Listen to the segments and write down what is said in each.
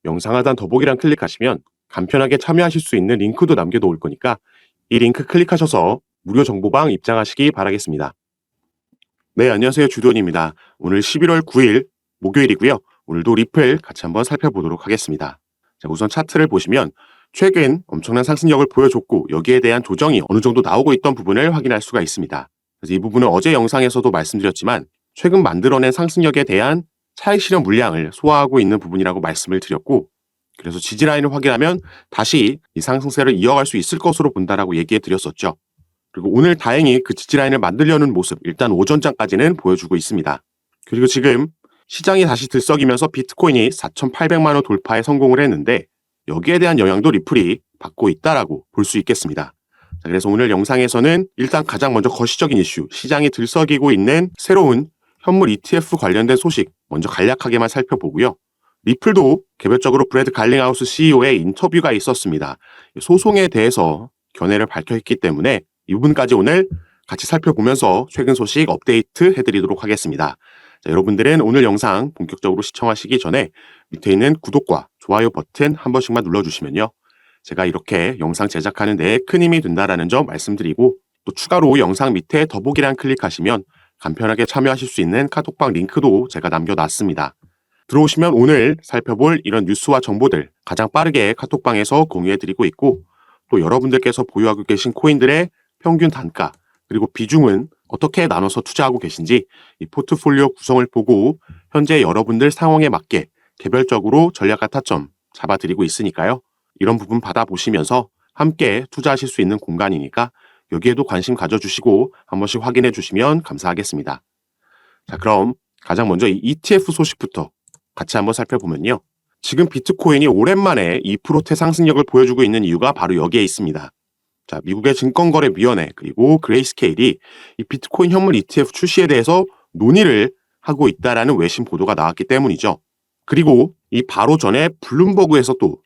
영상 하단 더보기란 클릭하시면 간편하게 참여하실 수 있는 링크도 남겨놓을 거니까 이 링크 클릭하셔서 무료 정보방 입장하시기 바라겠습니다. 네, 안녕하세요. 주돈입니다. 오늘 11월 9일 목요일이고요. 오늘도 리플 같이 한번 살펴보도록 하겠습니다. 자, 우선 차트를 보시면 최근 엄청난 상승력을 보여줬고 여기에 대한 조정이 어느 정도 나오고 있던 부분을 확인할 수가 있습니다. 그래서 이 부분은 어제 영상에서도 말씀드렸지만 최근 만들어낸 상승력에 대한 차익 실현 물량을 소화하고 있는 부분이라고 말씀을 드렸고, 그래서 지지라인을 확인하면 다시 이 상승세를 이어갈 수 있을 것으로 본다라고 얘기해 드렸었죠. 그리고 오늘 다행히 그 지지라인을 만들려는 모습 일단 오전장까지는 보여주고 있습니다. 그리고 지금 시장이 다시 들썩이면서 비트코인이 4,800만 원 돌파에 성공을 했는데 여기에 대한 영향도 리플이 받고 있다라고 볼 수 있겠습니다. 자, 그래서 오늘 영상에서는 일단 가장 먼저 거시적인 이슈, 시장이 들썩이고 있는 새로운 현물 ETF 관련된 소식 먼저 간략하게만 살펴보고요. 리플도 개별적으로 브래드 갈링하우스 CEO의 인터뷰가 있었습니다. 소송에 대해서 견해를 밝혀있기 때문에 이 부분까지 오늘 같이 살펴보면서 최근 소식 업데이트 해드리도록 하겠습니다. 자, 여러분들은 오늘 영상 본격적으로 시청하시기 전에 밑에 있는 구독과 좋아요 버튼 한 번씩만 눌러주시면요. 제가 이렇게 영상 제작하는 데 큰 힘이 된다는 점 말씀드리고, 또 추가로 영상 밑에 더보기란 클릭하시면 간편하게 참여하실 수 있는 카톡방 링크도 제가 남겨놨습니다. 들어오시면 오늘 살펴볼 이런 뉴스와 정보들 가장 빠르게 카톡방에서 공유해드리고 있고, 또 여러분들께서 보유하고 계신 코인들의 평균 단가 그리고 비중은 어떻게 나눠서 투자하고 계신지 이 포트폴리오 구성을 보고 현재 여러분들 상황에 맞게 개별적으로 전략과 타점 잡아드리고 있으니까요. 이런 부분 받아보시면서 함께 투자하실 수 있는 공간이니까 여기에도 관심 가져주시고 한 번씩 확인해 주시면 감사하겠습니다. 자, 그럼 가장 먼저 이 ETF 소식부터 같이 한번 살펴보면요. 지금 비트코인이 오랜만에 2%대 상승력을 보여주고 있는 이유가 바로 여기에 있습니다. 자, 미국의 증권거래위원회 그리고 그레이스케일이 이 비트코인 현물 ETF 출시에 대해서 논의를 하고 있다라는 외신 보도가 나왔기 때문이죠. 그리고 이 바로 전에 블룸버그에서 또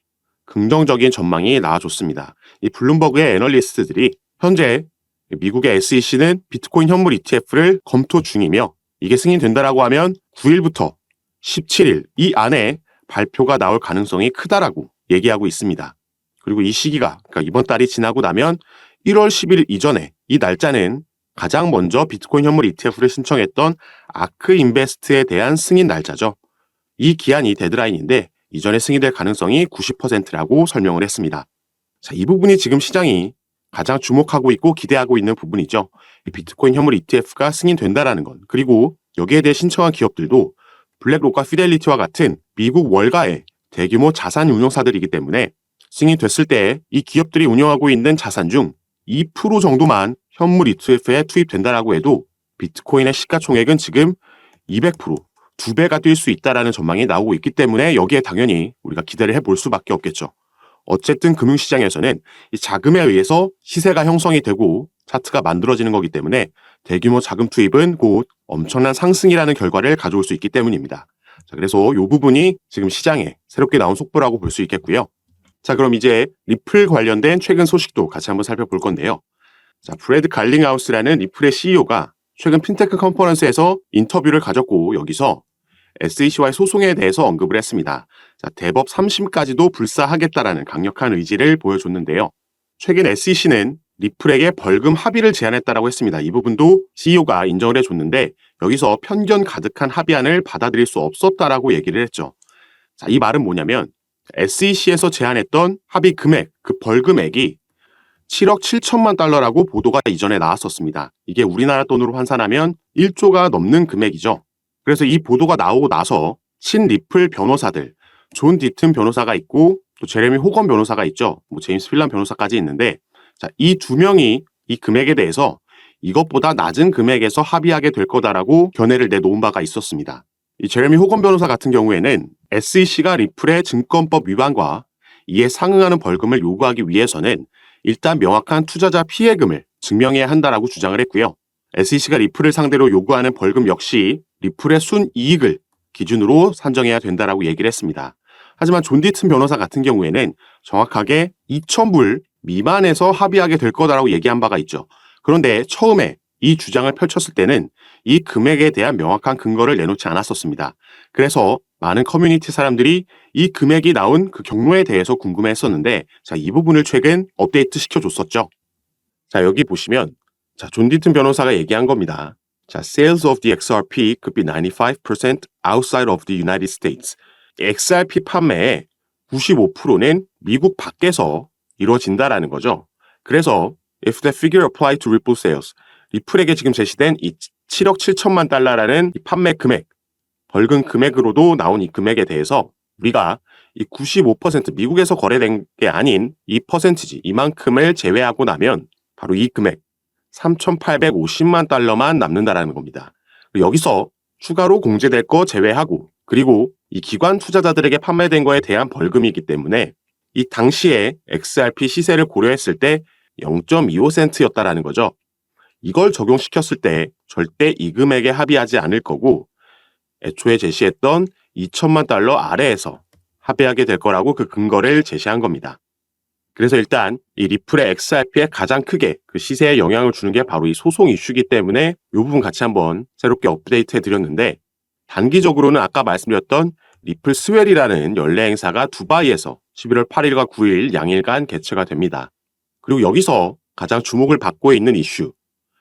긍정적인 전망이 나와줬습니다. 이 블룸버그의 애널리스트들이 현재 미국의 SEC는 비트코인 현물 ETF를 검토 중이며 이게 승인된다라고 하면 9일부터 17일 이 안에 발표가 나올 가능성이 크다라고 얘기하고 있습니다. 그리고 이 시기가 그러니까 이번 달이 지나고 나면 1월 10일 이전에 이 날짜는 가장 먼저 비트코인 현물 ETF를 신청했던 아크 인베스트에 대한 승인 날짜죠. 이 기한이 데드라인인데 이전에 승인될 가능성이 90%라고 설명을 했습니다. 자, 이 부분이 지금 시장이 가장 주목하고 있고 기대하고 있는 부분이죠. 이 비트코인 현물 ETF가 승인된다라는 건, 그리고 여기에 대해 신청한 기업들도 블랙록과 피델리티와 같은 미국 월가의 대규모 자산 운용사들이기 때문에 승인됐을 때 이 기업들이 운영하고 있는 자산 중 2% 정도만 현물 ETF에 투입된다라고 해도 비트코인의 시가총액은 지금 200%, 2배가 뛸 수 있다라는 전망이 나오고 있기 때문에 여기에 당연히 우리가 기대를 해볼 수밖에 없겠죠. 어쨌든 금융시장에서는 이 자금에 의해서 시세가 형성이 되고 차트가 만들어지는 거기 때문에 대규모 자금 투입은 곧 엄청난 상승이라는 결과를 가져올 수 있기 때문입니다. 자, 그래서 이 부분이 지금 시장에 새롭게 나온 속보라고 볼 수 있겠고요. 자, 그럼 이제 리플 관련된 최근 소식도 같이 한번 살펴볼 건데요. 자, 브래드 갈링하우스라는 리플의 CEO가 최근 핀테크 컨퍼런스에서 인터뷰를 가졌고 여기서 SEC와의 소송에 대해서 언급을 했습니다. 자, 대법 3심까지도 불사하겠다라는 강력한 의지를 보여줬는데요. 최근 SEC는 리플에게 벌금 합의를 제안했다라고 했습니다. 이 부분도 CEO가 인정을 해줬는데 여기서 편견 가득한 합의안을 받아들일 수 없었다라고 얘기를 했죠. 자, 이 말은 뭐냐면 SEC에서 제안했던 합의 금액, 그 벌금액이 7억 7천만 달러라고 보도가 이전에 나왔었습니다. 이게 우리나라 돈으로 환산하면 1조가 넘는 금액이죠. 그래서 이 보도가 나오고 나서 친리플 변호사들, 존 디튼 변호사가 있고 또 제레미 호건 변호사가 있죠. 제임스 필란 변호사까지 있는데, 자, 이 두 명이 이 금액에 대해서 이것보다 낮은 금액에서 합의하게 될 거다라고 견해를 내놓은 바가 있었습니다. 이 제레미 호건 변호사 같은 경우에는 SEC가 리플의 증권법 위반과 이에 상응하는 벌금을 요구하기 위해서는 일단 명확한 투자자 피해금을 증명해야 한다라고 주장을 했고요. SEC가 리플을 상대로 요구하는 벌금 역시 리플의 순이익을 기준으로 산정해야 된다라고 얘기를 했습니다. 하지만 존 디튼 변호사 같은 경우에는 정확하게 2,000불 미만에서 합의하게 될 거다라고 얘기한 바가 있죠. 그런데 처음에 이 주장을 펼쳤을 때는 이 금액에 대한 명확한 근거를 내놓지 않았었습니다. 그래서 많은 커뮤니티 사람들이 이 금액이 나온 그 경로에 대해서 궁금해 했었는데, 자, 이 부분을 최근 업데이트 시켜줬었죠. 자, 여기 보시면, 자, 존 딘튼 변호사가 얘기한 겁니다. 자, sales of the XRP could be 95% outside of the United States. XRP 판매의 95%는 미국 밖에서 이루어진다라는 거죠. 그래서 if the figure applied to Ripple sales, 리플에게 지금 제시된 이 7억 7천만 달러라는 이 판매 금액, 벌금 금액으로도 나온 이 금액에 대해서 우리가 이 95% 미국에서 거래된 게 아닌 이 퍼센티지, 이만큼을 제외하고 나면 바로 이 금액 3,850만 달러만 남는다라는 겁니다. 여기서 추가로 공제될 거 제외하고, 그리고 이 기관 투자자들에게 판매된 거에 대한 벌금이기 때문에 이 당시에 XRP 시세를 고려했을 때 0.25센트였다라는 거죠. 이걸 적용시켰을 때 절대 이 금액에 합의하지 않을 거고, 애초에 제시했던 2천만 달러 아래에서 합의하게 될 거라고 그 근거를 제시한 겁니다. 그래서 일단 이 리플의 XRP에 가장 크게 그 시세에 영향을 주는 게 바로 이 소송 이슈이기 때문에 이 부분 같이 한번 새롭게 업데이트 해드렸는데, 단기적으로는 아까 말씀드렸던 리플 스웰이라는 연례 행사가 두바이에서 11월 8일과 9일 양일간 개최가 됩니다. 그리고 여기서 가장 주목을 받고 있는 이슈,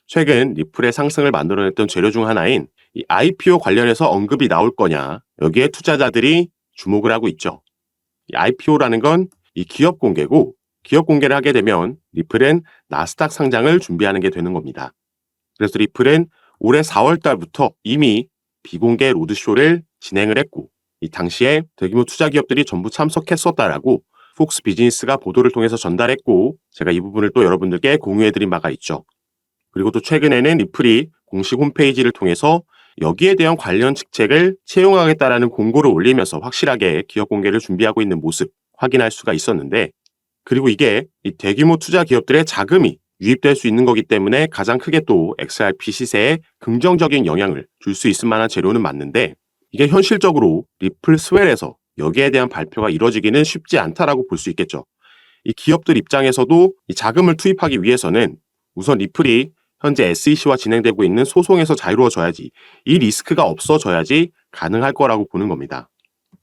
최근 리플의 상승을 만들어냈던 재료 중 하나인 이 IPO 관련해서 언급이 나올 거냐, 여기에 투자자들이 주목을 하고 있죠. 이 IPO라는 건 이 기업 공개고, 기업 공개를 하게 되면 리플은 나스닥 상장을 준비하는 게 되는 겁니다. 그래서 리플은 올해 4월 달부터 이미 비공개 로드쇼를 진행을 했고, 이 당시에 대규모 투자 기업들이 전부 참석했었다라고 폭스 비즈니스가 보도를 통해서 전달했고, 제가 이 부분을 또 여러분들께 공유해드린 바가 있죠. 그리고 또 최근에는 리플이 공식 홈페이지를 통해서 여기에 대한 관련 직책을 채용하겠다라는 공고를 올리면서 확실하게 기업 공개를 준비하고 있는 모습 확인할 수가 있었는데, 그리고 이게 이 대규모 투자 기업들의 자금이 유입될 수 있는 거기 때문에 가장 크게 또 XRP 시세에 긍정적인 영향을 줄 수 있을 만한 재료는 맞는데, 이게 현실적으로 리플 스웰에서 여기에 대한 발표가 이뤄지기는 쉽지 않다라고 볼 수 있겠죠. 이 기업들 입장에서도 이 자금을 투입하기 위해서는 우선 리플이 현재 SEC와 진행되고 있는 소송에서 자유로워져야지, 이 리스크가 없어져야지 가능할 거라고 보는 겁니다.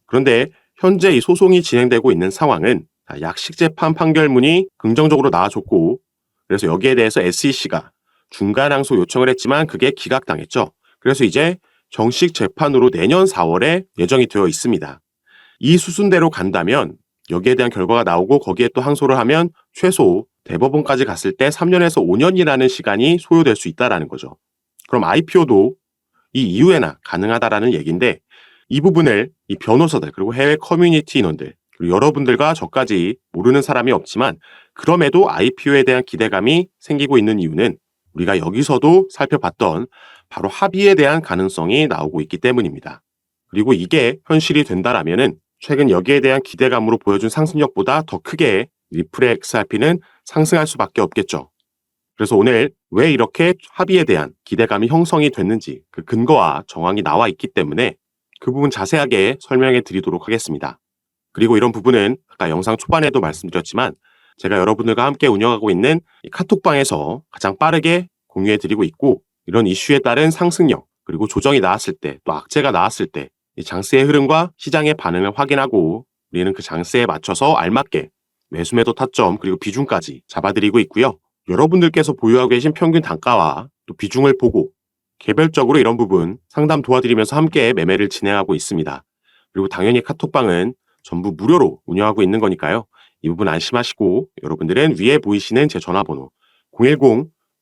그런데 현재 이 소송이 진행되고 있는 상황은 약식재판 판결문이 긍정적으로 나와줬고, 그래서 여기에 대해서 SEC가 중간 항소 요청을 했지만 그게 기각당했죠. 그래서 이제 정식 재판으로 내년 4월에 예정이 되어 있습니다. 이 수순대로 간다면 여기에 대한 결과가 나오고 거기에 또 항소를 하면 최소 대법원까지 갔을 때 3년에서 5년이라는 시간이 소요될 수 있다는 거죠. 그럼 IPO도 이 이후에나 가능하다라는 얘기인데, 이 부분을 이 변호사들 그리고 해외 커뮤니티 인원들 그리고 여러분들과 저까지 모르는 사람이 없지만, 그럼에도 IPO에 대한 기대감이 생기고 있는 이유는 우리가 여기서도 살펴봤던 바로 합의에 대한 가능성이 나오고 있기 때문입니다. 그리고 이게 현실이 된다라면은 최근 여기에 대한 기대감으로 보여준 상승력보다 더 크게 리플의 XRP는 상승할 수밖에 없겠죠. 그래서 오늘 왜 이렇게 합의에 대한 기대감이 형성이 됐는지 그 근거와 정황이 나와 있기 때문에 그 부분 자세하게 설명해 드리도록 하겠습니다. 그리고 이런 부분은 아까 영상 초반에도 말씀드렸지만 제가 여러분들과 함께 운영하고 있는 이 카톡방에서 가장 빠르게 공유해 드리고 있고, 이런 이슈에 따른 상승력 그리고 조정이 나왔을 때, 또 악재가 나왔을 때 이 장세의 흐름과 시장의 반응을 확인하고 우리는 그 장세에 맞춰서 알맞게 매수 매도 타점 그리고 비중까지 잡아드리고 있고요. 여러분들께서 보유하고 계신 평균 단가와 또 비중을 보고 개별적으로 이런 부분 상담 도와드리면서 함께 매매를 진행하고 있습니다. 그리고 당연히 카톡방은 전부 무료로 운영하고 있는 거니까요. 이 부분 안심하시고 여러분들은 위에 보이시는 제 전화번호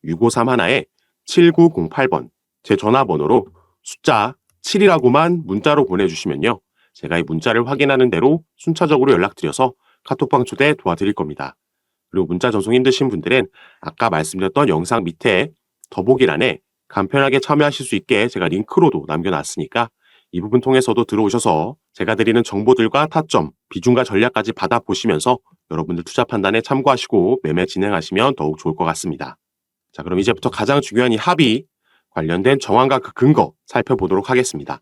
010-6531-7908번 제 전화번호로 숫자 7이라고만 문자로 보내주시면요. 제가 이 문자를 확인하는 대로 순차적으로 연락드려서 카톡방 초대 도와드릴 겁니다. 그리고 문자 전송 힘드신 분들은 아까 말씀드렸던 영상 밑에 더보기란에 간편하게 참여하실 수 있게 제가 링크로도 남겨놨으니까 이 부분 통해서도 들어오셔서 제가 드리는 정보들과 타점, 비중과 전략까지 받아보시면서 여러분들 투자 판단에 참고하시고 매매 진행하시면 더욱 좋을 것 같습니다. 자, 그럼 이제부터 가장 중요한 이 합의 관련된 정황과 그 근거 살펴보도록 하겠습니다.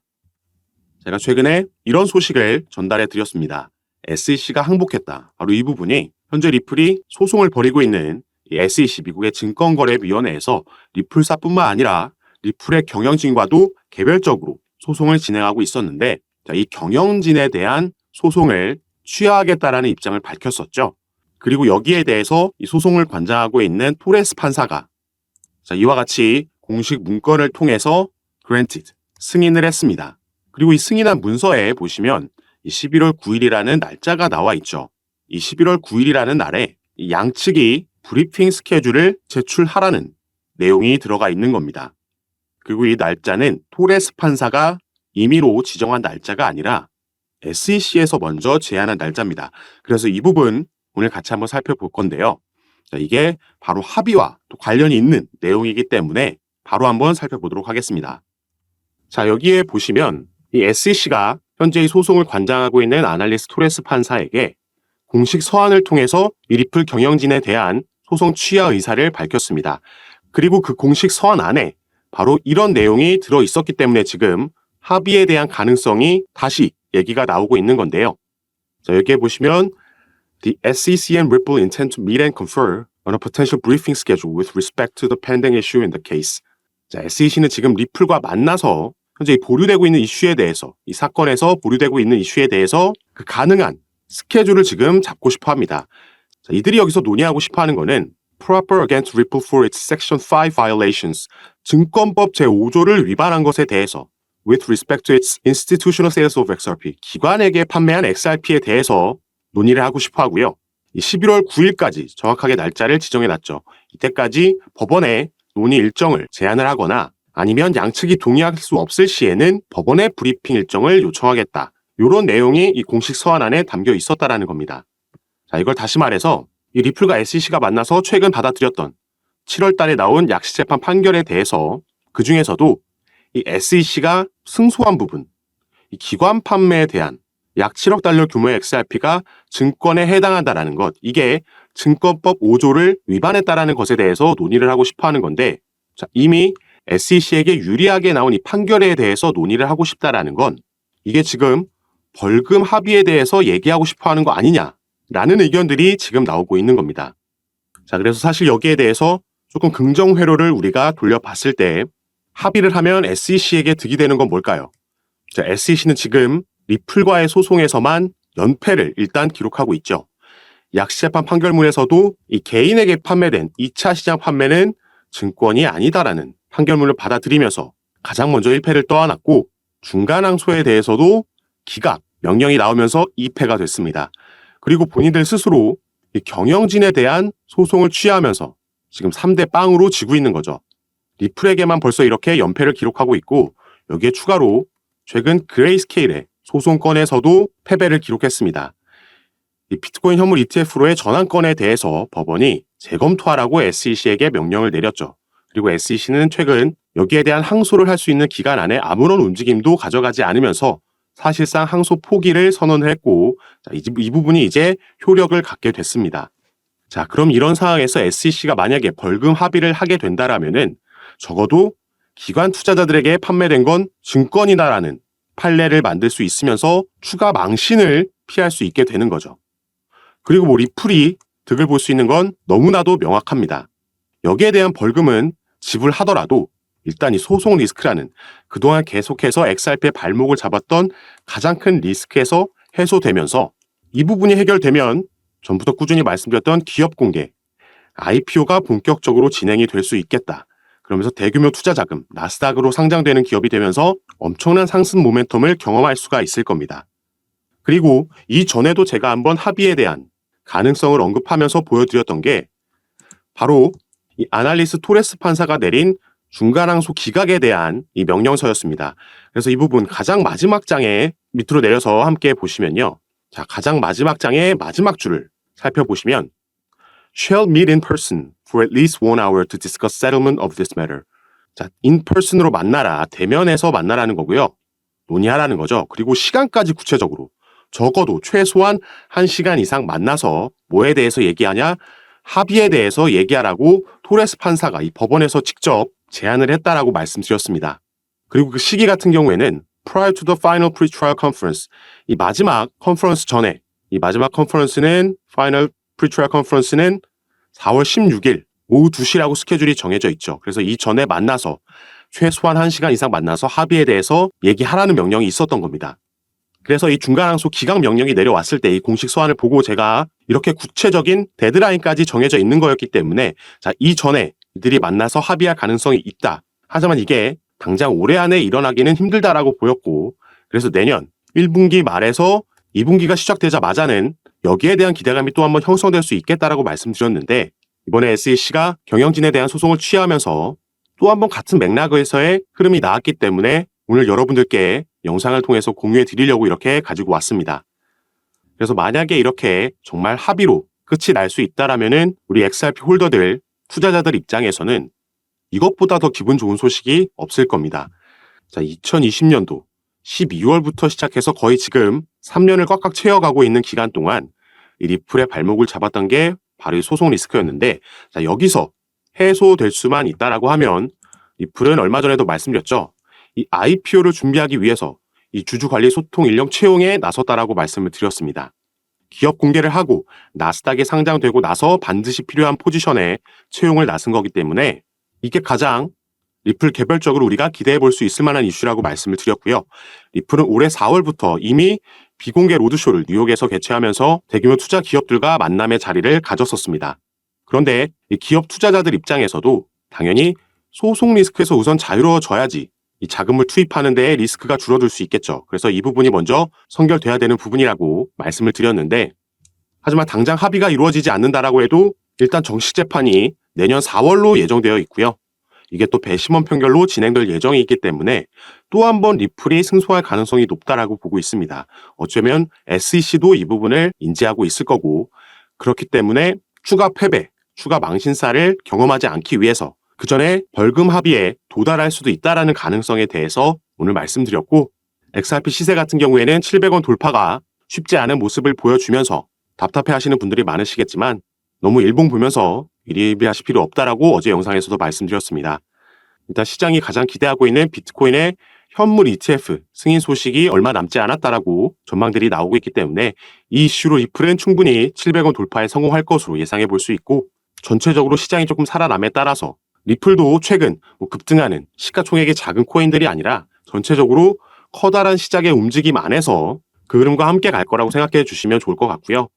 제가 최근에 이런 소식을 전달해 드렸습니다. SEC가 항복했다. 바로 이 부분이 현재 리플이 소송을 벌이고 있는 이 SEC 미국의 증권거래위원회에서 리플사뿐만 아니라 리플의 경영진과도 개별적으로 소송을 진행하고 있었는데, 자, 이 경영진에 대한 소송을 취하하겠다라는 입장을 밝혔었죠. 그리고 여기에 대해서 이 소송을 관장하고 있는 토레스 판사가 자, 이와 같이 공식 문건을 통해서 granted, 승인을 했습니다. 그리고 이 승인한 문서에 보시면 이 11월 9일이라는 날짜가 나와 있죠. 이 11월 9일이라는 날에 이 양측이 브리핑 스케줄을 제출하라는 내용이 들어가 있는 겁니다. 그리고 이 날짜는 토레스 판사가 임의로 지정한 날짜가 아니라 SEC에서 먼저 제안한 날짜입니다. 그래서 이 부분 오늘 같이 한번 살펴볼 건데요. 자, 이게 바로 합의와 또 관련이 있는 내용이기 때문에 바로 한번 살펴보도록 하겠습니다. 자, 여기에 보시면 이 SEC가 현재 이 소송을 관장하고 있는 아날리스 토레스 판사에게 공식 서한을 통해서 이 리플 경영진에 대한 소송 취하 의사를 밝혔습니다. 그리고 그 공식 서한 안에 바로 이런 내용이 들어 있었기 때문에 지금 합의에 대한 가능성이 다시 얘기가 나오고 있는 건데요. 자, 여기에 보시면 The SEC and Ripple intend to meet and confer on a potential briefing schedule with respect to the pending issue in the case. 자, SEC는 지금 리플과 만나서 현재 보류되고 있는 이슈에 대해서 이 사건에서 보류되고 있는 이슈에 대해서 그 가능한 스케줄을 지금 잡고 싶어 합니다. 자, 이들이 여기서 논의하고 싶어 하는 거는 proper against Ripple for its Section 5 violations, 증권법 제5조를 위반한 것에 대해서 with respect to its institutional sales of XRP, 기관에게 판매한 XRP에 대해서 논의를 하고 싶어 하고요. 11월 9일까지 정확하게 날짜를 지정해 놨죠. 이때까지 법원에 논의 일정을 제안을 하거나 아니면 양측이 동의할 수 없을 시에는 법원의 브리핑 일정을 요청하겠다. 이런 내용이 이 공식 서한 안에 담겨 있었다라는 겁니다. 자, 이걸 다시 말해서 이 리플과 SEC가 만나서 최근 받아들였던 7월 달에 나온 약식재판 판결에 대해서 그 중에서도 이 SEC가 승소한 부분, 이 기관 판매에 대한 약 7억 달러 규모의 XRP가 증권에 해당한다라는 것, 이게 증권법 5조를 위반했다라는 것에 대해서 논의를 하고 싶어 하는 건데, 자, 이미 SEC에게 유리하게 나온 이 판결에 대해서 논의를 하고 싶다라는 건 이게 지금 벌금 합의에 대해서 얘기하고 싶어 하는 거 아니냐라는 의견들이 지금 나오고 있는 겁니다. 자, 그래서 사실 여기에 대해서 조금 긍정 회로를 우리가 돌려봤을 때 합의를 하면 SEC에게 득이 되는 건 뭘까요? 자, SEC는 지금 리플과의 소송에서만 연패를 일단 기록하고 있죠. 약식재판 판결문에서도 이 개인에게 판매된 2차 시장 판매는 증권이 아니다라는 판결문을 받아들이면서 가장 먼저 1패를 떠안았고 중간 항소에 대해서도 기각, 명령이 나오면서 2패가 됐습니다. 그리고 본인들 스스로 이 경영진에 대한 소송을 취하면서 지금 3대 0으로 지고 있는 거죠. 리플에게만 벌써 이렇게 연패를 기록하고 있고 여기에 추가로 최근 그레이스케일의 소송건에서도 패배를 기록했습니다. 이 비트코인 현물 ETF로의 전환건에 대해서 법원이 재검토하라고 SEC에게 명령을 내렸죠. 그리고 SEC는 최근 여기에 대한 항소를 할 수 있는 기간 안에 아무런 움직임도 가져가지 않으면서 사실상 항소 포기를 선언을 했고 이 부분이 이제 효력을 갖게 됐습니다. 자, 그럼 이런 상황에서 SEC가 만약에 벌금 합의를 하게 된다라면은 적어도 기관 투자자들에게 판매된 건 증권이다라는 판례를 만들 수 있으면서 추가 망신을 피할 수 있게 되는 거죠. 그리고 뭐 리플이 득을 볼 수 있는 건 너무나도 명확합니다. 여기에 대한 벌금은 지불하더라도 일단 이 소송 리스크라는 그동안 계속해서 XRP의 발목을 잡았던 가장 큰 리스크에서 해소되면서 이 부분이 해결되면 전부터 꾸준히 말씀드렸던 기업 공개, IPO가 본격적으로 진행이 될 수 있겠다. 그러면서 대규모 투자 자금, 나스닥으로 상장되는 기업이 되면서 엄청난 상승 모멘텀을 경험할 수가 있을 겁니다. 그리고 이전에도 제가 한번 합의에 대한 가능성을 언급하면서 보여드렸던 게 바로 이 아날리스 토레스 판사가 내린 중간항소 기각에 대한 이 명령서였습니다. 그래서 이 부분 가장 마지막 장에 밑으로 내려서 함께 보시면요. 자, 가장 마지막 장의 마지막 줄을 살펴보시면 shall meet in person for at least 1 hour to discuss settlement of this matter. 자, in person으로 만나라, 대면에서 만나라는 거고요. 논의하라는 거죠. 그리고 시간까지 구체적으로 적어도 최소한 1시간 이상 만나서 뭐에 대해서 얘기하냐? 합의에 대해서 얘기하라고 토레스 판사가 이 법원에서 직접 제안을 했다라고 말씀드렸습니다. 그리고 그 시기 같은 경우에는 prior to the final pre-trial conference, 이 마지막 컨퍼런스 전에, 이 마지막 컨퍼런스는 final pre-trial conference는 4월 16일 오후 2시라고 스케줄이 정해져 있죠. 그래서 이 전에 만나서 최소한 1시간 이상 만나서 합의에 대해서 얘기하라는 명령이 있었던 겁니다. 그래서 이 중간항소 기각 명령이 내려왔을 때 이 공식 서한을 보고 제가 이렇게 구체적인 데드라인까지 정해져 있는 거였기 때문에 자, 이전에 이들이 만나서 합의할 가능성이 있다. 하지만 이게 당장 올해 안에 일어나기는 힘들다라고 보였고 그래서 내년 1분기 말에서 2분기가 시작되자마자는 여기에 대한 기대감이 또 한번 형성될 수 있겠다라고 말씀드렸는데 이번에 SEC가 경영진에 대한 소송을 취하면서 또 한번 같은 맥락에서의 흐름이 나왔기 때문에 오늘 여러분들께 영상을 통해서 공유해 드리려고 이렇게 가지고 왔습니다. 그래서 만약에 이렇게 정말 합의로 끝이 날 수 있다라면은 우리 XRP 홀더들, 투자자들 입장에서는 이것보다 더 기분 좋은 소식이 없을 겁니다. 자, 2020년도 12월부터 시작해서 거의 지금 3년을 꽉꽉 채워가고 있는 기간 동안 이 리플의 발목을 잡았던 게 바로 이 소송 리스크였는데 자, 여기서 해소될 수만 있다라고 하면 리플은 얼마 전에도 말씀드렸죠. 이 IPO를 준비하기 위해서 이 주주관리 소통 인력 채용에 나섰다라고 말씀을 드렸습니다. 기업 공개를 하고 나스닥에 상장되고 나서 반드시 필요한 포지션에 채용을 나선 거기 때문에 이게 가장 리플 개별적으로 우리가 기대해 볼 수 있을 만한 이슈라고 말씀을 드렸고요. 리플은 올해 4월부터 이미 비공개 로드쇼를 뉴욕에서 개최하면서 대규모 투자 기업들과 만남의 자리를 가졌었습니다. 그런데 이 기업 투자자들 입장에서도 당연히 소송 리스크에서 우선 자유로워져야지 이 자금을 투입하는 데에 리스크가 줄어들 수 있겠죠. 그래서 이 부분이 먼저 선결돼야 되는 부분이라고 말씀을 드렸는데 하지만 당장 합의가 이루어지지 않는다라고 해도 일단 정식 재판이 내년 4월로 예정되어 있고요. 이게 또 배심원 판결로 진행될 예정이 있기 때문에 또 한 번 리플이 승소할 가능성이 높다라고 보고 있습니다. 어쩌면 SEC도 이 부분을 인지하고 있을 거고 그렇기 때문에 추가 패배, 추가 망신사를 경험하지 않기 위해서 그 전에 벌금 합의에 도달할 수도 있다라는 가능성에 대해서 오늘 말씀드렸고 XRP 시세 같은 경우에는 700원 돌파가 쉽지 않은 모습을 보여주면서 답답해하시는 분들이 많으시겠지만 너무 일봉 보면서 일희일비하실 필요 없다라고 어제 영상에서도 말씀드렸습니다. 일단 시장이 가장 기대하고 있는 비트코인의 현물 ETF 승인 소식이 얼마 남지 않았다라고 전망들이 나오고 있기 때문에 이 이슈로 리플은 충분히 700원 돌파에 성공할 것으로 예상해 볼 수 있고 전체적으로 시장이 조금 살아남에 따라서 리플도 최근 급등하는 시가총액이 작은 코인들이 아니라 전체적으로 커다란 시장의 움직임 안에서 그 흐름과 함께 갈 거라고 생각해 주시면 좋을 것 같고요.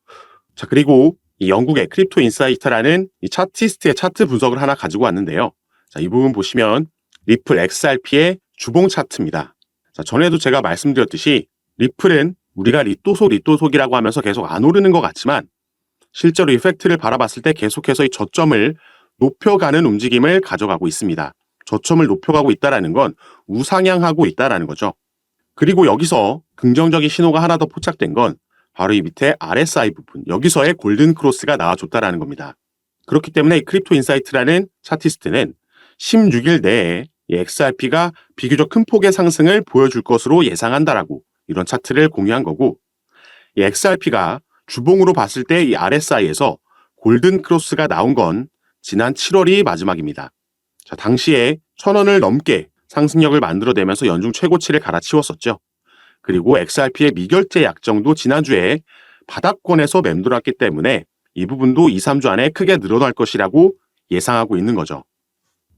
자, 그리고 이 영국의 크립토 인사이트라는 이 차티스트의 차트 분석을 하나 가지고 왔는데요. 자, 이 부분 보시면 리플 XRP의 주봉 차트입니다. 자, 전에도 제가 말씀드렸듯이 리플은 우리가 리또속이라고 하면서 계속 안 오르는 것 같지만 실제로 이 팩트를 바라봤을 때 계속해서 이 저점을 높여가는 움직임을 가져가고 있습니다. 저점을 높여가고 있다는 건 우상향하고 있다는 거죠. 그리고 여기서 긍정적인 신호가 하나 더 포착된 건 바로 이 밑에 RSI 부분, 여기서의 골든 크로스가 나와줬다는 겁니다. 그렇기 때문에 이 크립토 인사이트라는 차티스트는 16일 내에 이 XRP가 비교적 큰 폭의 상승을 보여줄 것으로 예상한다라고 이런 차트를 공유한 거고 이 XRP가 주봉으로 봤을 때 이 RSI에서 골든 크로스가 나온 건 지난 7월이 마지막입니다. 자, 당시에 1,000원을 넘게 상승력을 만들어내면서 연중 최고치를 갈아치웠었죠. 그리고 XRP의 미결제 약정도 지난주에 바닥권에서 맴돌았기 때문에 이 부분도 2, 3주 안에 크게 늘어날 것이라고 예상하고 있는 거죠.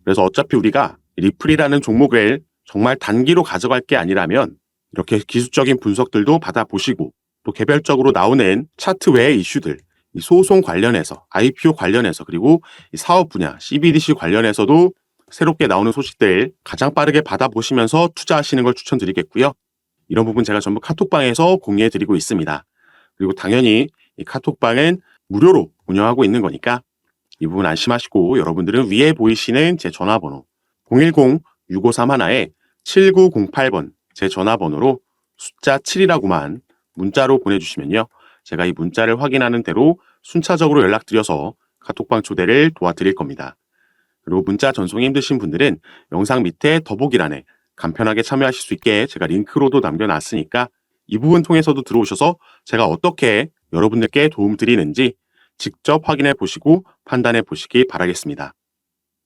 그래서 어차피 우리가 리플이라는 종목을 정말 단기로 가져갈 게 아니라면 이렇게 기술적인 분석들도 받아보시고 또 개별적으로 나오는 차트 외의 이슈들, 이 소송 관련해서, IPO 관련해서 그리고 이 사업 분야, CBDC 관련해서도 새롭게 나오는 소식들 가장 빠르게 받아보시면서 투자하시는 걸 추천드리겠고요. 이런 부분 제가 전부 카톡방에서 공유해드리고 있습니다. 그리고 당연히 이 카톡방은 무료로 운영하고 있는 거니까 이 부분 안심하시고 여러분들은 위에 보이시는 제 전화번호 010-6531-7908번 제 전화번호로 숫자 7이라고만 문자로 보내주시면요. 제가 이 문자를 확인하는 대로 순차적으로 연락드려서 카톡방 초대를 도와드릴 겁니다. 그리고 문자 전송이 힘드신 분들은 영상 밑에 더보기란에 간편하게 참여하실 수 있게 제가 링크로도 남겨놨으니까 이 부분 통해서도 들어오셔서 제가 어떻게 여러분들께 도움 드리는지 직접 확인해 보시고 판단해 보시기 바라겠습니다.